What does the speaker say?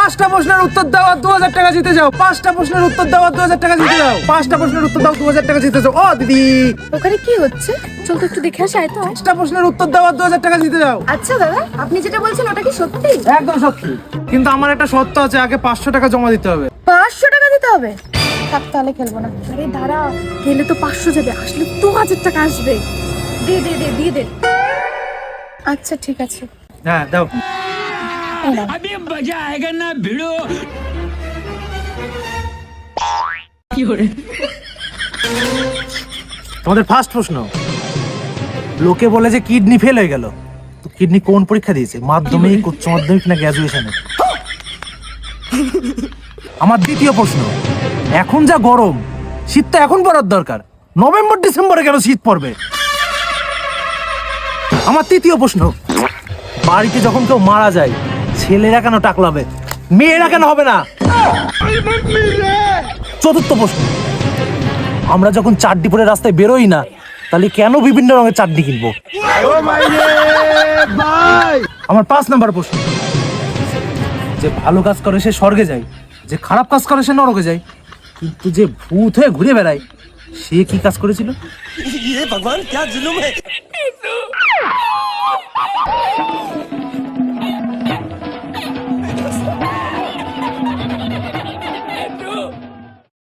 5টা প্রশ্নের উত্তর দাও আর 2000 টাকা জিতে যাও। 5টা প্রশ্নের উত্তর দাও আর 2000 টাকা জিতে যাও। 5টা প্রশ্নের উত্তর দাও 2000 টাকা জিতে যাও। ও দিদি, ওখানে কি হচ্ছে? চল তো একটু দেখে আসি। আয় তো আয়। 5টা প্রশ্নের উত্তর দাও আর 2000 টাকা জিতে যাও। আচ্ছা দাদা, আপনি যেটা বলছেন ওটা কি সত্যি? একদম সত্যি, কিন্তু আমার একটা শর্ত আছে, আগে 500 টাকা জমা দিতে হবে। 500 টাকা দিতে হবে? থাক, তাহলে খেলবো না। আরে দাঁড়া, গেলে তো 500 যাবে, আসলে 2000 টাকা আসবে। দে দে দে দিয়ে দে। আচ্ছা ঠিক আছে। হ্যাঁ দাও। এই নাও। अभी मजा आएगा ना भिड़ो। তোমাদের ফার্স্ট প্রশ্ন, লোকে বলে যে কিডনি ফেল হয়ে গেল, তো কিডনি কোন পরীক্ষা দিয়েছে? মাধ্যমিক, উচ্চ মাধ্যমিক না গ্র্যাজুয়েশনে? আমার দ্বিতীয় প্রশ্ন, এখন যা গরম, শীত তো এখন পড়ার দরকার, নভেম্বর ডিসেম্বরে কেন শীত পড়বে? আমার তৃতীয় প্রশ্ন, বাড়িতে যখন কেউ মারা যায়, ছেলেরা কেন টাকলাবে, মেয়েরা কেন হবে না? চতুর্থ প্রশ্ন, আমরা যখন চাটনি পরে রাস্তায় বেরোই না, তাহলে কেন বিভিন্ন রঙের চাটনি কিনবো? আমার 5 নাম্বার প্রশ্ন, যে ভালো কাজ করে সে স্বর্গে যায়, যে খারাপ কাজ করে সে নরকে যায়, কিন্তু যে ভূত হয়ে ঘুরে বেড়ায় সে কি কাজ করেছিল?